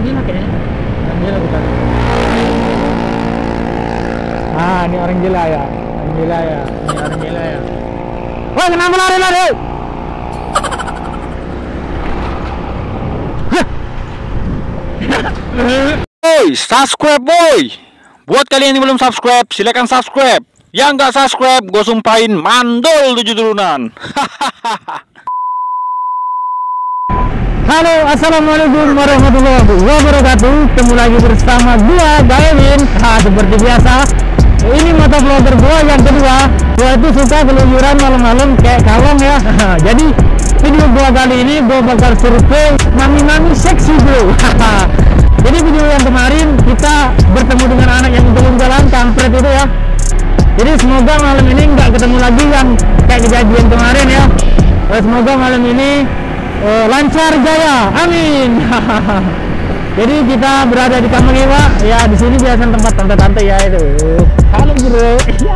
gila kayaknya. Orang gila bukan. Ah, ini orang gila ya. Orang gila ya. Ini orang gila ya. Woi, kenapa lari-lari? Boy, subscribe boy. Buat kalian yang belum subscribe, silakan subscribe. Yang nggak subscribe, gue sumpahin mandol 7 turunan. Halo, assalamualaikum warahmatullahi wabarakatuh. Ketemu lagi bersama gua, Gawin. Seperti biasa, ini motovlogger gua yang kedua. Gua itu suka keluyuran malam-malam kayak kalong ya. Jadi video gua kali ini gua bakal survei mami-mami seksi bro. Jadi video yang kemarin kita bertemu dengan anak yang turun jalan kampret itu ya. Jadi semoga malam ini nggak ketemu lagi yang kayak kejadian kemarin ya. Semoga malam ini lancar jaya, amin. Jadi kita berada di Kampung Iwa ya, di sini biasa tempat tante-tante ya itu. Halo bro, ya.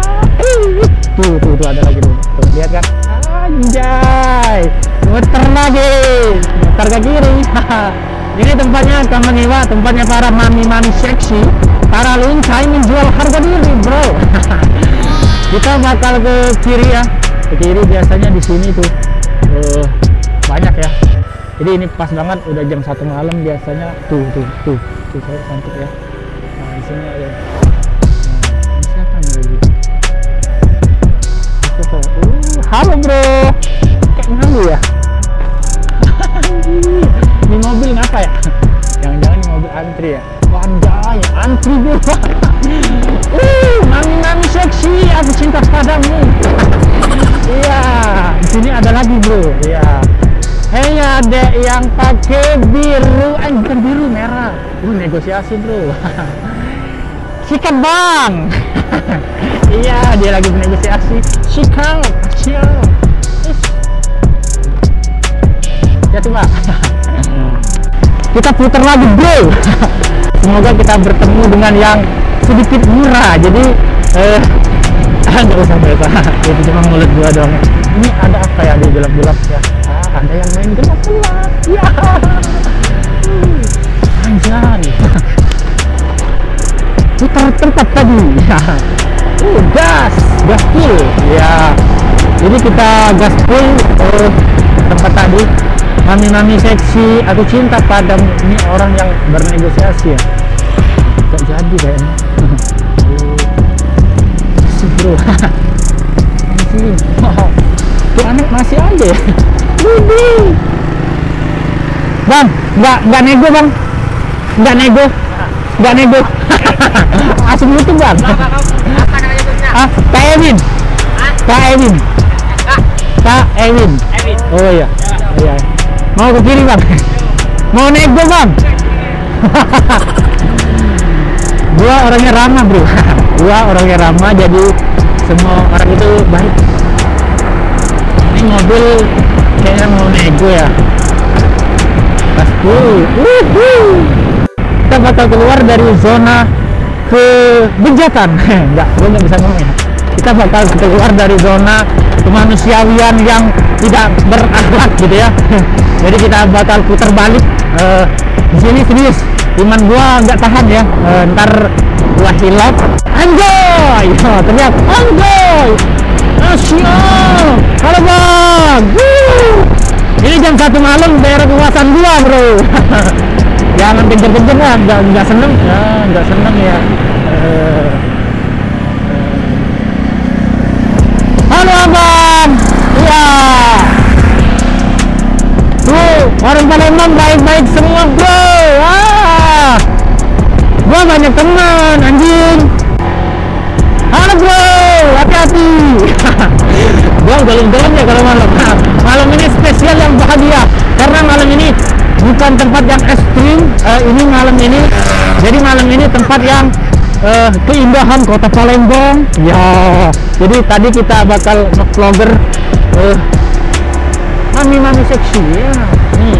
Tuh ada lagi tuh, lihat kan? Anjay, muter lagi, muter ke kiri. Ini tempatnya Kampung Iwa, tempatnya para mami-mami seksi, para lincai menjual harga diri bro. Kita bakal ke kiri ya, ke kiri biasanya di sini tuh. Banyak ya, jadi ini pas banget udah jam 1 malam biasanya. Tuh saya cantik ya. Nah di sini ada. Ini siapa nih lagi? Halo bro, kayak malu ya. Ini mobil ngapa ya? Jangan-jangan ini mobil antri ya? Wanjay, antri bro. Mami-mami seksi, aku cinta padamu. Iya, di sini ada lagi bro. Iya. Hei adek yang pakai biru, bukan biru, merah. Negosiasi bro. Sikat bang. Iya, dia lagi bernegosiasi. Sikat, siap. Ya tuh mbak. Kita putar lagi bro. Semoga kita bertemu dengan yang sedikit murah. Jadi nggak usah itu cuma mulut gua doang. Ini ada apa ya di gelap-gelap ya? Ada yang main gelap-gelap ya. Anjay. Putar tempat tadi ya. Gas full ya. Jadi kita gas full tempat tadi. Mami-mami seksi, aku cinta padamu. Ini orang yang bernegosiasi ya. Gak jadi kayaknya. Bro, masih, tuh anak masih aja ya. Bang, nggak nego bang, nggak nego. Asli itu bang. Apa nama YouTube-nya? Kak Ewin. Oh iya. Mau ke kiri bang, mau nego bang. Gua orangnya ramah bro. Gua orangnya ramah, jadi semua orang itu baik. Ini mobil kayaknya mau nego ya. Pasti. Kita bakal keluar dari zona kebejatan. Enggak, gua nggak bisa ngomong ya. Kita bakal keluar dari zona kemanusiawian yang tidak berakhlak gitu ya. Jadi kita bakal putar balik. Di sini serius. Iman gua nggak tahan ya. Ntar gua hilap. Anjoy! Terlihat anjoy! Asyik! Halo bang! Ini jam 1 malam daerah kekuasaan gua bro. Jangan kejar-kejar lah, nggak seneng ya, nggak seneng ya. Halo abang! Iya. Tuh, orang Palembang baik-baik semua bro. Gua banyak teman anjing. Halo bro, hati-hati. Gua jalan-jalan ya kalau malam. Nah, malam ini spesial yang bahagia karena malam ini bukan tempat yang ekstrim. Ini malam ini, jadi malam ini tempat yang keindahan kota Palembang. Ya, jadi tadi kita bakal vlogger mami-mami seksi ya. Nih.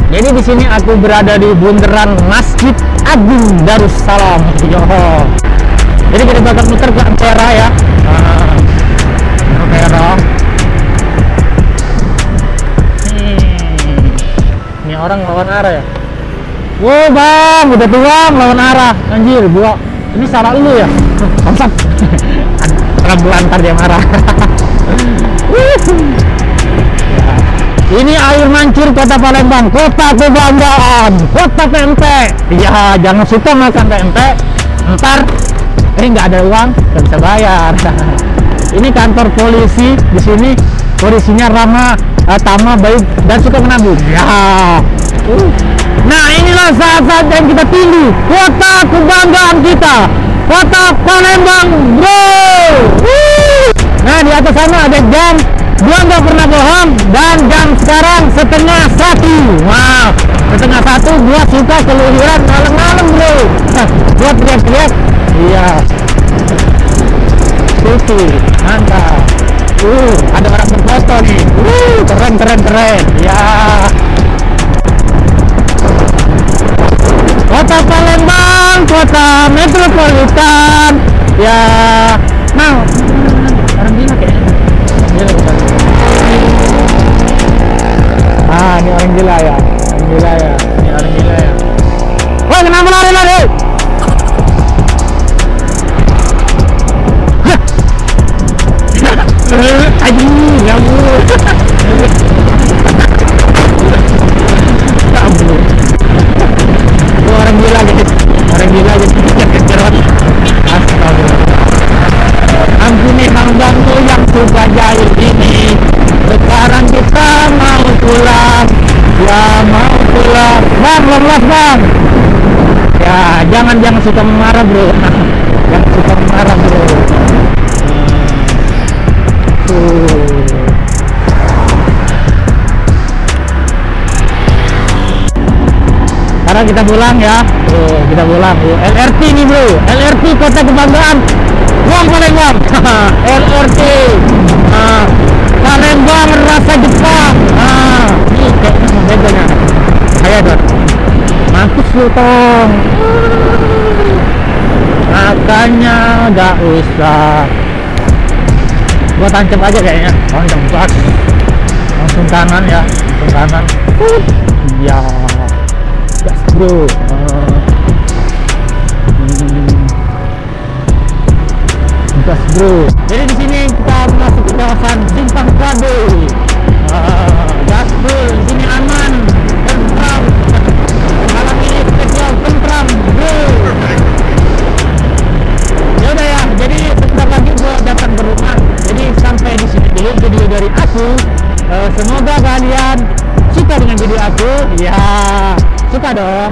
Jadi di sini aku berada di bundaran Masjid Agung Darussalam. Yo. Jadi kita bakal muter ke Ampera ya. Ampera. Ini orang lawan arah ya. Wow bang, udah tuang lawan arah. Anjir, gua ini salah lu ya. Bangsat. Terang ntar dia marah. Ini air mancur kota Palembang, kota kebanggaan, kota pempek. Ya jangan suka makan pempek. Ntar nggak ada uang, nggak bisa bayar. Ini kantor polisi di sini. Polisinya ramah, tamah, baik dan suka menabung. Ya. Nah inilah saat-saat yang kita tunggu, kota kebanggaan kita, kota Palembang, bro. Nah di atas sana ada jam, gua nggak pernah bohong, dan jam sekarang 12:30. Wow, 12:30 gua suka keluyuran malam-malam bro. Gua teriak-teriak, iya. Tuh, mantap. Ada orang berfoto nih. Keren. Ya. Kota Palembang, kota metropolitan. Ya. Nah, orang gila kayaknya. Ini orang gila ya. Ini orang gila ya. Wah, kenapa lari? Aduh, ngabur. Kabur. Orang gila guys. Kecerot. Astagfirullah. Ampuni hambamu yang suka jahil ini. Sekarang kita mau pulang. Ya mau pulang. Bang, bang. Ya jangan suka marah bro. Jangan suka marah bro. Sekarang kita pulang ya. Kita pulang. LRT nih bro. LRT kota kebanggaan. Uang Palembang. LRT. Palembang rasa Jepang. Ini kayaknya modelnya. Saya dong. Mampus lu tong. Makanya gak usah. Gua tancap aja kayaknya. Tancap pas. Langsung kanan ya. Langsung kanan. Ya. Gas bro. Gas bro. Jadi di sini kita masuk ke kawasan Simpang Kado. Gas bro. Di sini aman. Tentram. Malam ini spesial tentram bro. Ya udah ya. Jadi sebentar lagi gua datang ke rumah. Jadi sampai di sini dulu video dari aku. Semoga kalian suka dengan video aku. Ya, suka dong.